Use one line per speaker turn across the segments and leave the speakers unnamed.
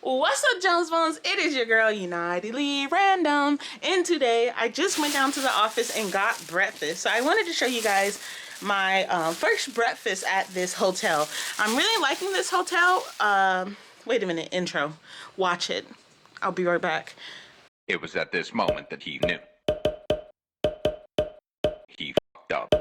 What's up, Jones Bones? It is your girl, United Lee Random, and today I just went down to the office and got breakfast. So I wanted to show you guys my first breakfast at this hotel. I'm really liking this hotel. Wait a minute, intro. Watch it. I'll be right back.
It was at this moment that he knew. He fucked up.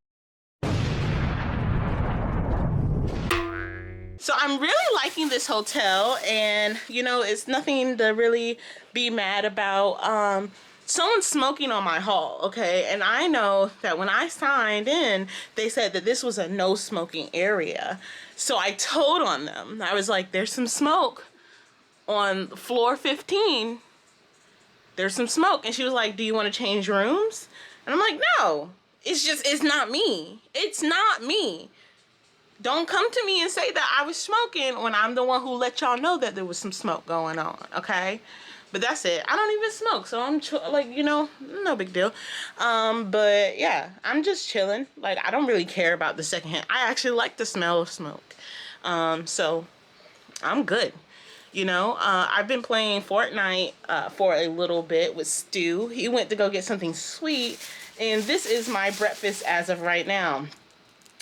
So I'm really liking this hotel, and you know, it's nothing to really be mad about. Someone's smoking on my hall, okay? And I know that when I signed in, they said that this was a no smoking area. So I told on them. I was like, there's some smoke on floor 15. There's some smoke. And she was like, do you want to change rooms? And I'm like, no, it's not me. It's not me. Don't come to me and say that I was smoking when I'm the one who let y'all know that there was some smoke going on, okay? But that's it. I don't even smoke, so I'm like, you know, no big deal. But yeah, I'm just chilling. Like, I don't really care about the secondhand. I actually like the smell of smoke. So I'm good. You know, I've been playing Fortnite for a little bit with Stu. He went to go get something sweet, and this is my breakfast as of right now.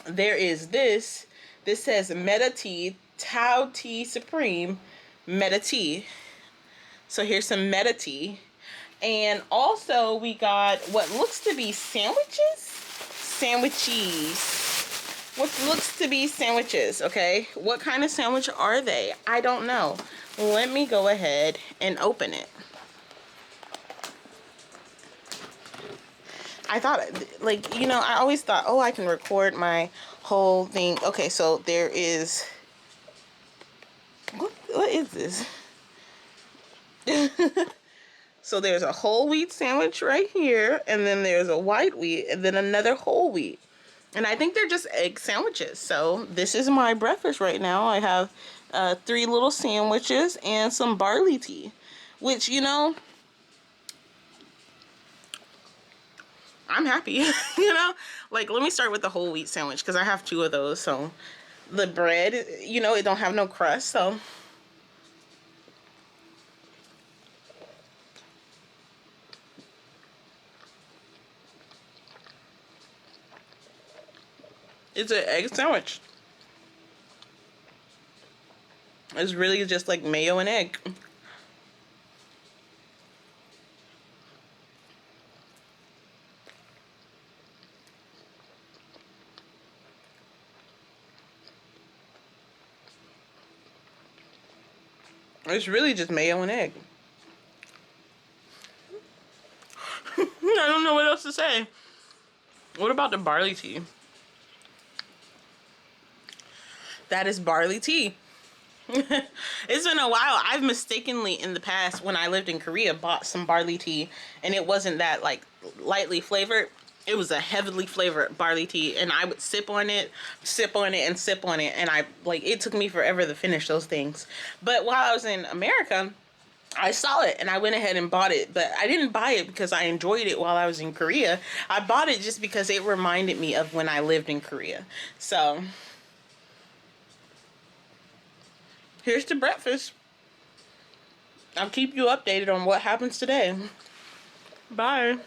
There is this. This says Meta Tea, Tao Tea Supreme, Meta Tea. So here's some Meta Tea. And also we got what looks to be sandwiches? Sandwiches. What looks to be sandwiches, okay? What kind of sandwich are they? I don't know. Let me go ahead and open it. I thought, like, you know, I always thought, oh, I can record my whole thing. Okay, so there is, what is this? So there's a whole wheat sandwich right here, and then there's a white wheat, and then another whole wheat. And I think they're just egg sandwiches. So this is my breakfast right now. I have 3 little sandwiches and some barley tea, which, you know, I'm happy. You know, like, let me start with the whole wheat sandwich because I have 2 of those. So the bread, you know, it don't have no crust, so it's an egg sandwich. It's really just like mayo and egg. It's really just mayo and egg. I don't know what else to say. What about the barley tea? That is barley tea. It's been a while. I've mistakenly in the past, when I lived in Korea, bought some barley tea, and it wasn't that like lightly flavored. It was a heavily flavored barley tea, and I would sip on it, and sip on it, and it took me forever to finish those things. But while I was in America, I saw it and I went ahead and bought it. But I didn't buy it because I enjoyed it while I was in Korea. I bought it just because it reminded me of when I lived in Korea. So here's the breakfast. I'll keep you updated on what happens today. Bye.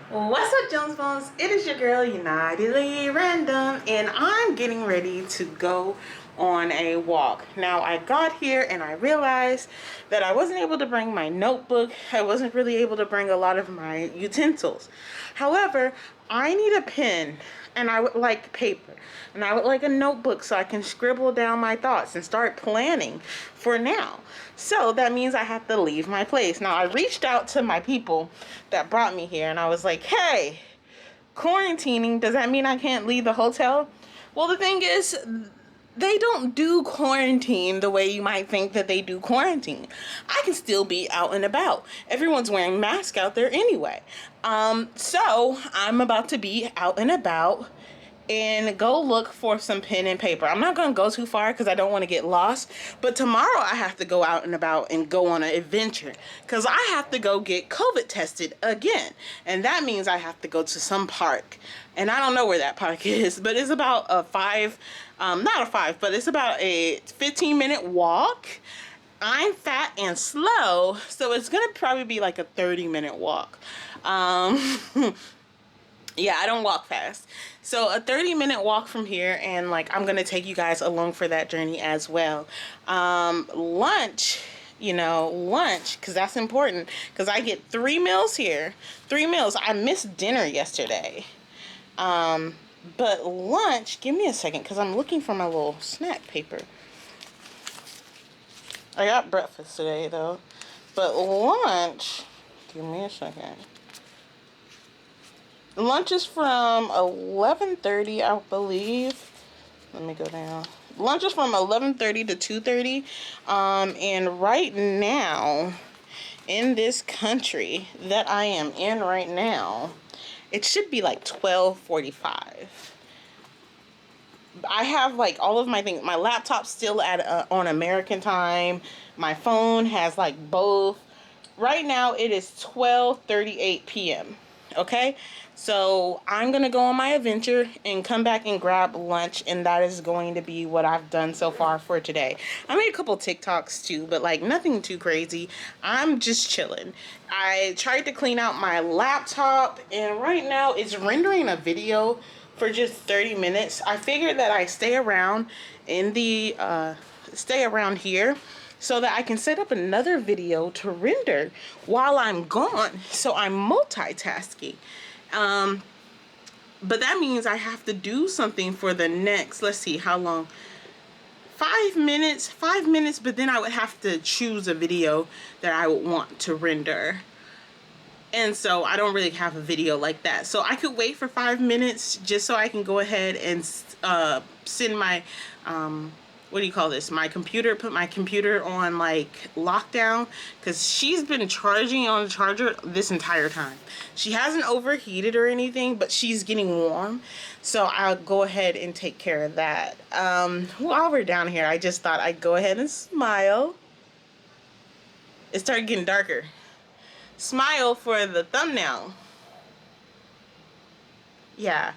What's up, Jones Bones? It is your girl, United Lee Random, and I'm getting ready to go on a walk. Now, I got here and I realized that I wasn't able to bring my notebook. I wasn't really able to bring a lot of my utensils. However, I need a pen, and I would like paper, and I would like a notebook so I can scribble down my thoughts and start planning for now. So that means I have to leave my place. Now, I reached out to my people that brought me here, and I was like, hey, quarantining, does that mean I can't leave the hotel? Well, the thing is, they don't do quarantine the way you might think that they do quarantine. I can still be out and about. Everyone's wearing masks out there anyway. So I'm about to be out and about and go look for some pen and paper. I'm not going to go too far because I don't want to get lost. But tomorrow I have to go out and about and go on an adventure because I have to go get COVID tested again. And that means I have to go to some park. And I don't know where that park is, but it's about a not a 5, but it's about a 15-minute walk. I'm fat and slow, so it's gonna probably be like a 30-minute walk. Yeah, I don't walk fast. So a 30-minute walk from here, and like I'm gonna take you guys along for that journey as well. Lunch, lunch, because that's important, because I get 3 meals here. 3 meals. I missed dinner yesterday. But lunch, give me a second, because I'm looking for my little snack paper. I got breakfast today though. But lunch, give me a second. Lunch is from 11:30, I believe. Let me go down. Lunch is from 11:30 to 2:30. And right now, in this country that I am in right now, it should be like 12:45. I have like all of my things. My laptop's still at on American time. My phone has like both. Right now it is 12:38 p.m. Okay, so I'm gonna go on my adventure and come back and grab lunch, and that is going to be what I've done so far for today. I made a couple TikToks too, but like nothing too crazy. I'm just chilling. I tried to clean out my laptop, and right now it's rendering a video for just 30 minutes. I figured that I stay around in the stay around here so that I can set up another video to render while I'm gone. So I'm multitasking. But that means I have to do something for the next, let's see how long, 5 minutes, but then I would have to choose a video that I would want to render. And so I don't really have a video like that. So I could wait for 5 minutes just so I can go ahead and send my, what do you call this? My computer, put my computer on like lockdown, because she's been charging on the charger this entire time. She hasn't overheated or anything, but she's getting warm. So I'll go ahead and take care of that. While we're down here, I just thought I'd go ahead and smile. It started getting darker. Smile for the thumbnail. Yeah.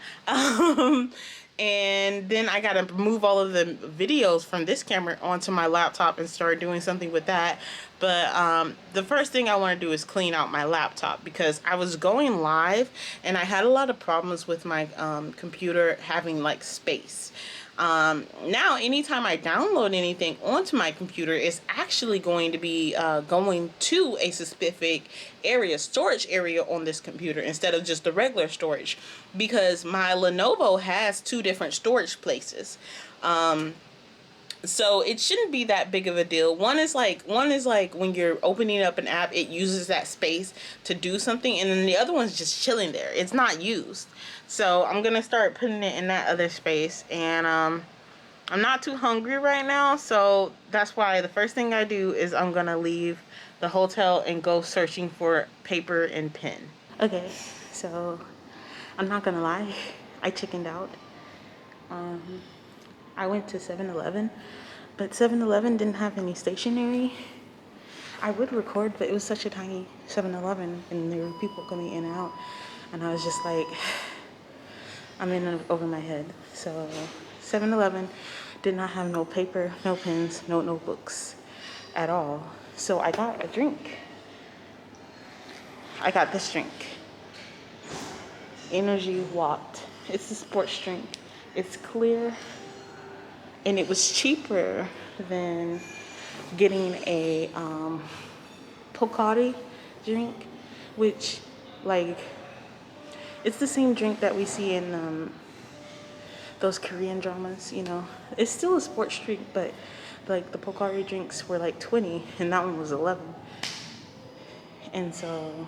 And then I gotta move all of the videos from this camera onto my laptop and start doing something with that. But the first thing I want to do is clean out my laptop, because I was going live and I had a lot of problems with my computer having like space. Now anytime I download anything onto my computer, it's actually going to be going to a specific area, storage area on this computer, instead of just the regular storage, because my Lenovo has 2 different storage places. So it shouldn't be that big of a deal. One is like when you're opening up an app, it uses that space to do something, and then the other one's just chilling there. It's not used. So I'm gonna start putting it in that other space, and I'm not too hungry right now, so that's why the first thing I do is I'm gonna leave the hotel and go searching for paper and pen. Okay, so I'm not gonna lie, I chickened out. I went to 7-Eleven, but 7-Eleven didn't have any stationery. I would record, but it was such a tiny 7-Eleven, and there were people coming in and out, and I was just like, I'm in over my head. So 7-Eleven did not have no paper, no pens, no notebooks at all. So I got a drink. I got this drink. Energy Watt. It's a sports drink. It's clear, and it was cheaper than getting a Pocari drink, which, like, it's the same drink that we see in those Korean dramas, you know. It's still a sports drink, but like the Pocari drinks were like 20 and that one was 11. And so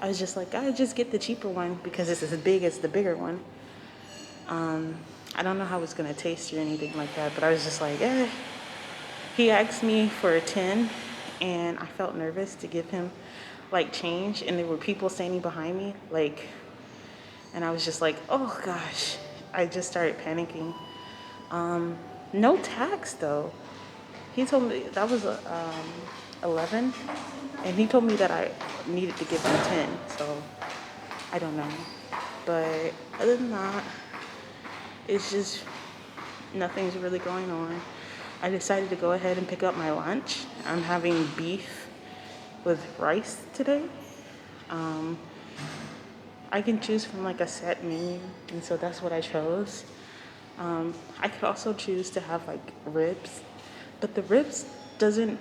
I was just like, I just get the cheaper one because it's as big as the bigger one. I don't know how it's gonna taste or anything like that, but I was just like, eh. He asked me for a 10, and I felt nervous to give him like change, and there were people standing behind me, like, and I was just like, oh gosh. I just started panicking. No tax though. He told me that was 11, and he told me that I needed to give him 10, so I don't know. But other than that, it's just nothing's really going on. I decided to go ahead and pick up my lunch. I'm having beef with rice today. I can choose from like a set menu, and so that's what I chose. I could also choose to have like ribs, but the ribs doesn't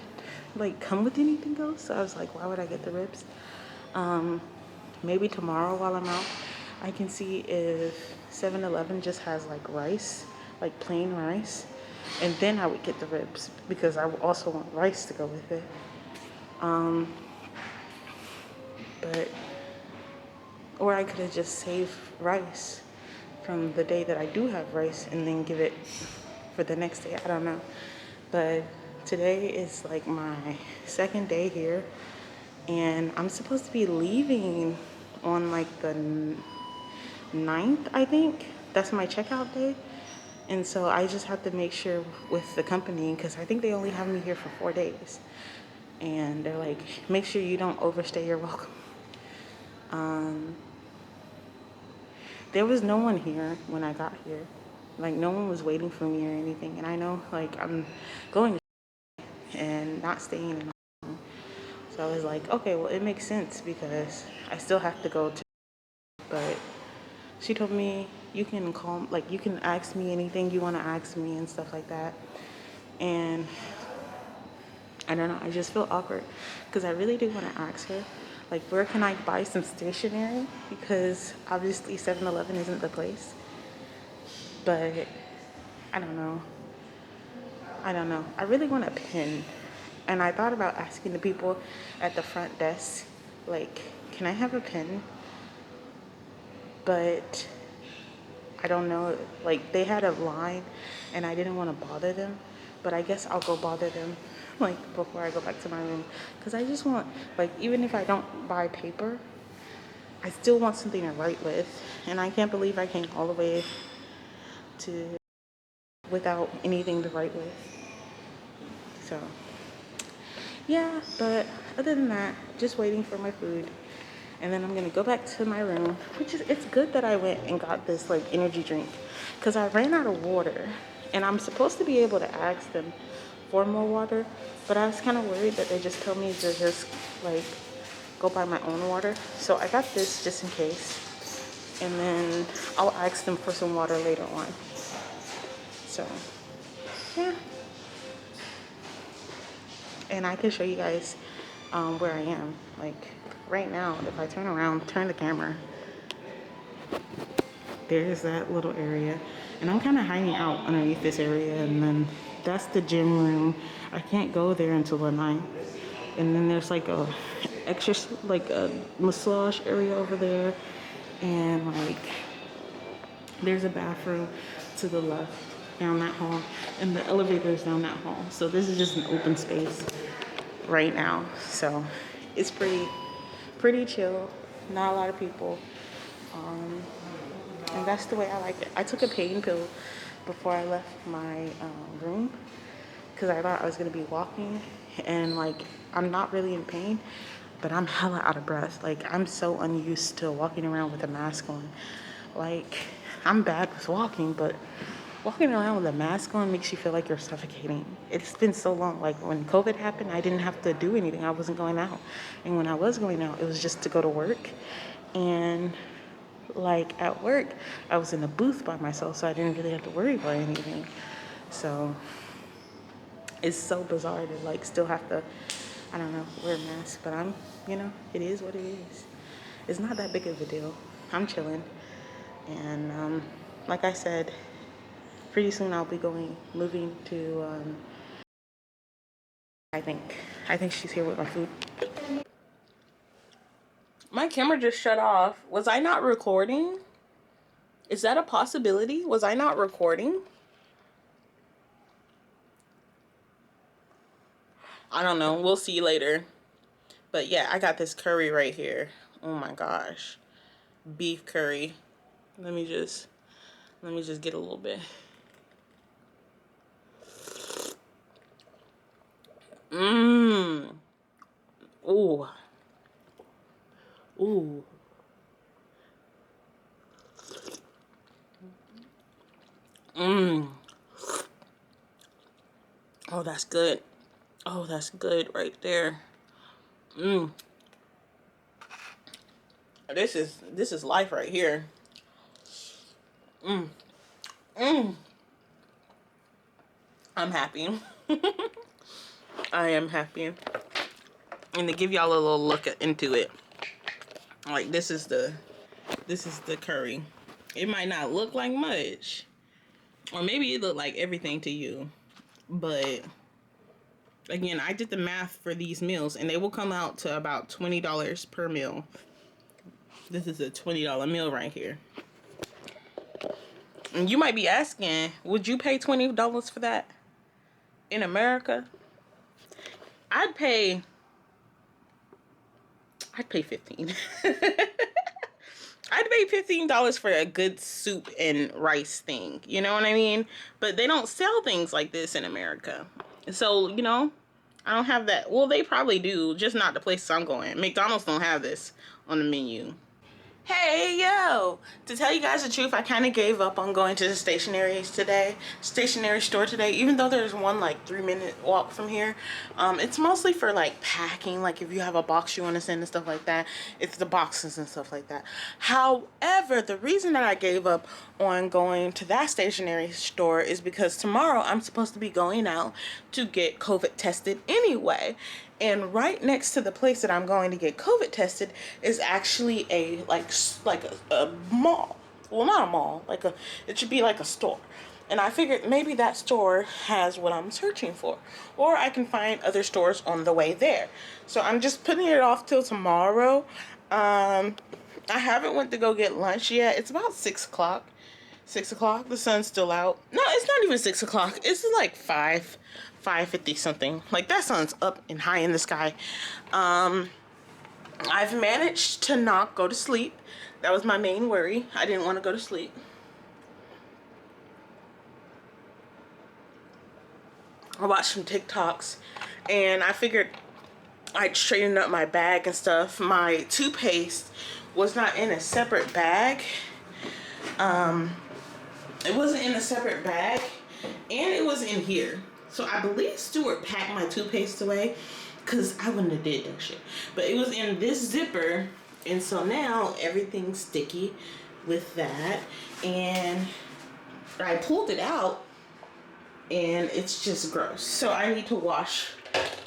like come with anything else. So I was like, why would I get the ribs? Maybe tomorrow while I'm out, I can see if 7-Eleven just has like rice, like plain rice, and then I would get the ribs because I also want rice to go with it. But or I could have just saved rice from the day that I do have rice and then give it for the next day. I don't know. But today is like my second day here, and I'm supposed to be leaving on like the 9th, I think. That's my checkout day. And so I just have to make sure with the company, because I think they only have me here for 4 days. And they're like, make sure you don't overstay your welcome. There was no one here when I got here. Like, no one was waiting for me or anything. And I know, like, I'm going and not staying in home. So I was like, okay, well, it makes sense because I still have to go to. But she told me, you can call, like, you can ask me anything you want to ask me and stuff like that. And I don't know, I just feel awkward because I really do want to ask her, like, where can I buy some stationery? Because obviously 7-Eleven isn't the place. But I don't know. I don't know. I really want a pen. And I thought about asking the people at the front desk, like, can I have a pen? But I don't know. Like, they had a line and I didn't want to bother them. But I guess I'll go bother them, like, before I go back to my room. Because I just want, like, even if I don't buy paper, I still want something to write with. And I can't believe I came all the way to without anything to write with. So, yeah, but other than that, just waiting for my food. And then I'm gonna go back to my room, which is, it's good that I went and got this like energy drink because I ran out of water and I'm supposed to be able to ask them for more water, but I was kind of worried that they just tell me to just like go buy my own water. So I got this just in case. And then I'll ask them for some water later on. So, yeah. And I can show you guys where I am. Like right now, if I turn around, turn the camera, there's that little area. And I'm kind of hiding out underneath this area. And then that's the gym room. I can't go there until the 9th. And then there's like a extra, like a massage area over there. And like, there's a bathroom to the left down that hall. And the elevator's down that hall. So this is just an open space right now. So it's pretty chill, not a lot of people, and that's the way I like it. I took a pain pill before I left my room because I thought I was gonna be walking and like I'm not really in pain, but I'm hella out of breath. Like I'm so unused to walking around with a mask on. Like I'm bad with walking, but walking around with a mask on makes you feel like you're suffocating. It's been so long. Like when COVID happened, I didn't have to do anything. I wasn't going out. And when I was going out, it was just to go to work. And like at work, I was in a booth by myself, so I didn't really have to worry about anything. So it's so bizarre to like still have to, I don't know, wear a mask. But I'm, it is what it is. It's not that big of a deal. I'm chilling. And like I said, pretty soon I'll be moving to, I think she's here with my food. My camera just shut off. Was I not recording? Is that a possibility? Was I not recording? I don't know. We'll see later. But yeah, I got this curry right here. Oh my gosh. Beef curry. Let me just get a little bit. Mmm. Ooh. Ooh. Mmm. Oh, that's good. Oh, that's good right there. Mmm. This is life right here. Mmm. Mmm. I'm happy. I am happy. And to give y'all a little look into it, like this is the curry. It might not look like much, or maybe it look like everything to you, but again, I did the math for these meals and they will come out to about $20 per meal. This is a $20 meal right here. And you might be asking, would you pay $20 for that in America? I'd pay 15. I'd pay $15 for a good soup and rice thing. You know what I mean? But they don't sell things like this in America. So, you know, I don't have that. Well, they probably do, just not the places I'm going. McDonald's don't have this on the menu. Hey, yo! To tell you guys the truth, I kind of gave up on going to the stationery store today, even though there's one like 3-minute walk from here. It's mostly for like packing, like if you have a box you want to send and stuff like that, it's the boxes and stuff like that. However, the reason that I gave up on going to that stationery store is because tomorrow I'm supposed to be going out to get COVID tested anyway. And right next to the place that I'm going to get COVID tested is actually a a mall. Well, not a mall. It should be like a store. And I figured maybe that store has what I'm searching for, or I can find other stores on the way there. So I'm just putting it off till tomorrow. I haven't went to go get lunch yet. It's about 6 o'clock. 6 o'clock. The sun's still out. No, it's not even 6 o'clock. It's like 5:50 something. Like that sun's up and high in the sky. I've managed to not go to sleep. That was my main worry. I didn't want to go to sleep. I watched some TikToks and I figured I'd straighten up my bag and stuff. My toothpaste was not in a separate bag. It wasn't in a separate bag, and it was in here. So I believe Stuart packed my toothpaste away, because I wouldn't have did that shit. But it was in this zipper, and so now everything's sticky with that. And I pulled it out, and it's just gross. So I need to wash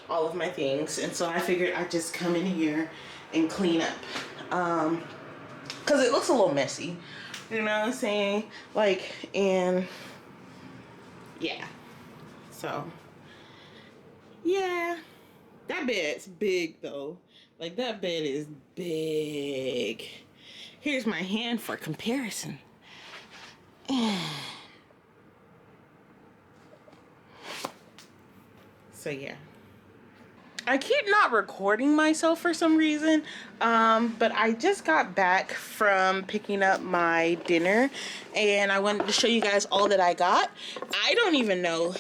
all of my things, and so I figured I'd just come in here and clean up. Because it looks a little messy. You know what I'm saying? Like, and yeah. So, yeah. That bed's big though. Like, that bed is big. Here's my hand for comparison. So, yeah. I keep not recording myself for some reason, but I just got back from picking up my dinner, and I wanted to show you guys all that I got. I don't even know.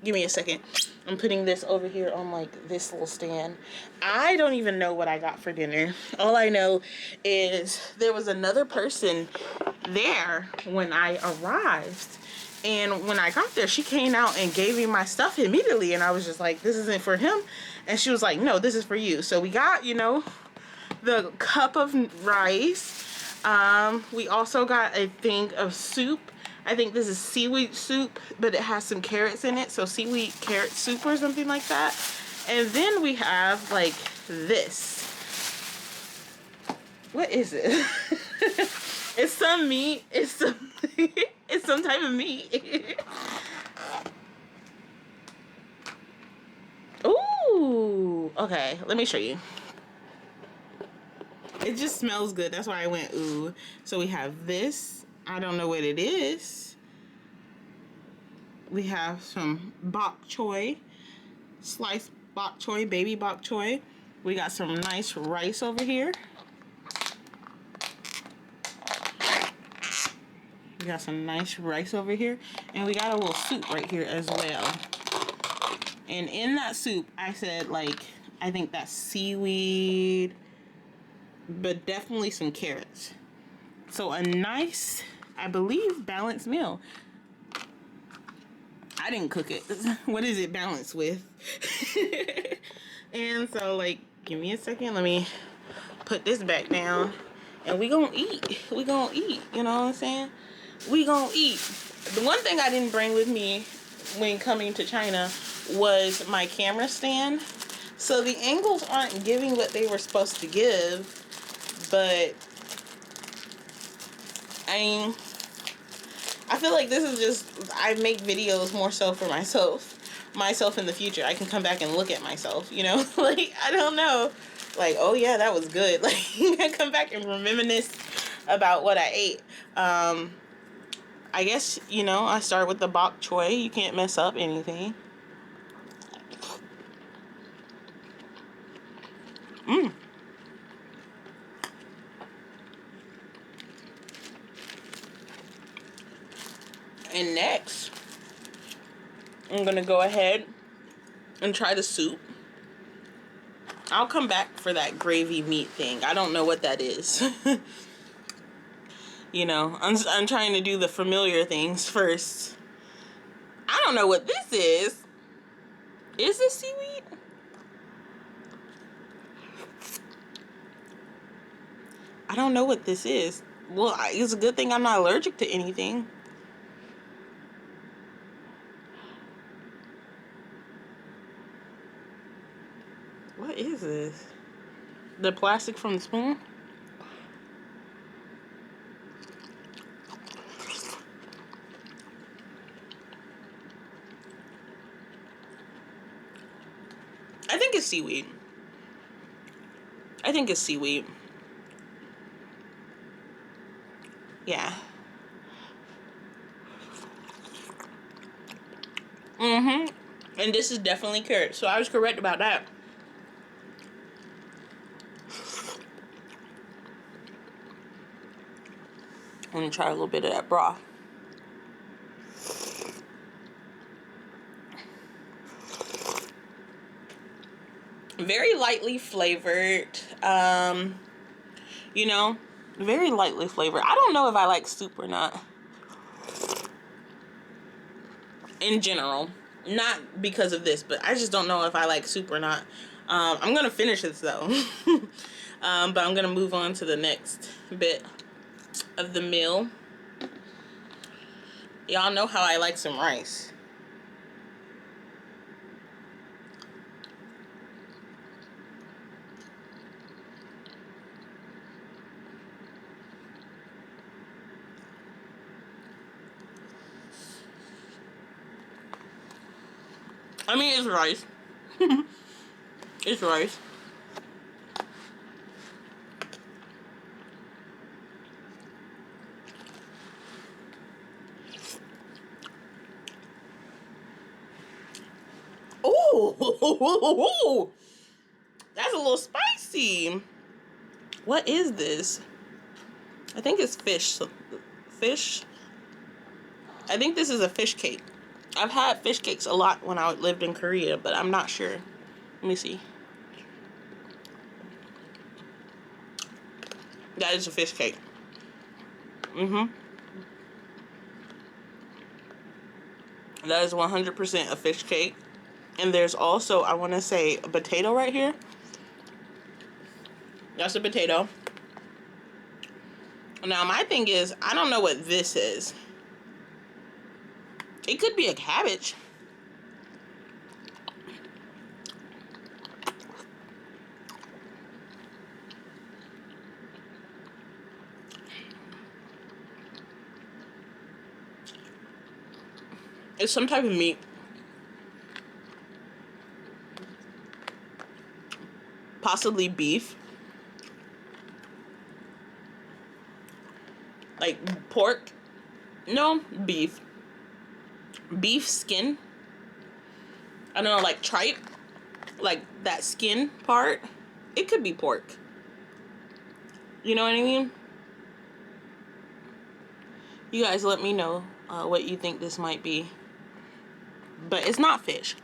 Give me a second. I'm putting this over here on like this little stand. I don't even know what I got for dinner. All I know is there was another person there when I arrived. And when I got there, she came out and gave me my stuff immediately. And I was just like, this isn't for him. And she was like, no, this is for you. So we got, you know, the cup of rice. We also got a thing of soup. I think this is seaweed soup, but it has some carrots in it. So seaweed carrot soup or something like that. And then we have like this. What is it? It's some meat. It's some it's some type of meat. Ooh. Okay, let me show you. It just smells good. That's why I went ooh. So we have this. I don't know what it is. We have some bok choy. Sliced bok choy, baby bok choy. We got some nice rice over here. We got some nice rice over here. And we got a little soup right here as well. And in that soup, I said, like, I think that's seaweed, but definitely some carrots. So a nice, I believe, balanced meal. I didn't cook it. What is it balanced with? And so, like, give me a second. Let me put this back down. And we gonna eat. We gonna eat. You know what I'm saying? We gonna eat. The one thing I didn't bring with me when coming to China was my camera stand. So the angles aren't giving what they were supposed to give. But, I mean, I feel like this is just, I make videos more so for myself in the future. I can come back and look at myself, you know? Like, I don't know. Like, oh yeah, that was good. Like, I come back and reminisce about what I ate. I guess, you know, I start with the bok choy. You can't mess up anything. Mmm. And next, I'm gonna go ahead and try the soup. I'll come back for that gravy meat thing. I don't know what that is. You know, I'm trying to do the familiar things first. I don't know what this is. Is this seaweed? I don't know what this is. Well, it's a good thing I'm not allergic to anything. What is this? The plastic from the spoon? I think it's seaweed. I think it's seaweed. Yeah. Mm-hmm. And this is definitely carrot, so I was correct about that. I'm gonna try a little bit of that broth. Very lightly flavored. You know, very lightly flavored. I don't know if I like soup or not. In general. Not because of this, but I just don't know if I like soup or not. I'm gonna finish this though. But I'm gonna move on to the next bit of the meal. Y'all know how I like some rice. I mean, it's rice. It's rice. Ooh, that's a little spicy. What is this? I think it's fish. Fish? I think this is a fish cake. I've had fish cakes a lot when I lived in Korea, but I'm not sure. Let me see. That is a fish cake. Mm-hmm. That is 100% a fish cake. And there's also, I want to say, a potato right here. That's a potato. Now, my thing is, I don't know what this is. It could be a cabbage. It's some type of meat. Possibly beef. Like pork. No, beef. Beef skin. I don't know, like tripe. Like that skin part. It could be pork. You know what I mean? You guys let me know what you think this might be. But it's not fish.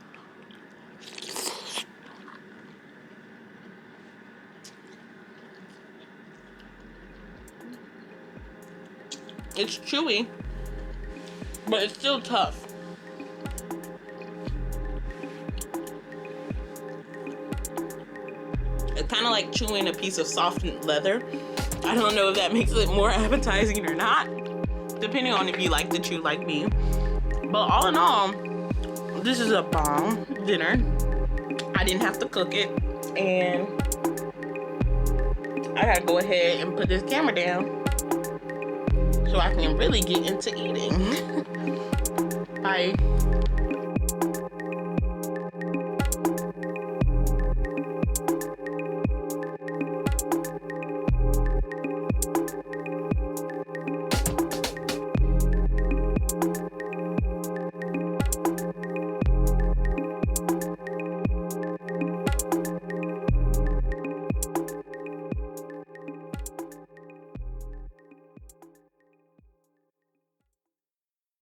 It's chewy, but it's still tough. It's kind of like chewing a piece of soft leather. I don't know if that makes it more appetizing or not, depending on if you like to chew like me. But all in all, this is a bomb dinner. I didn't have to cook it, and I gotta go ahead and put this camera down so I can really get into eating. Bye.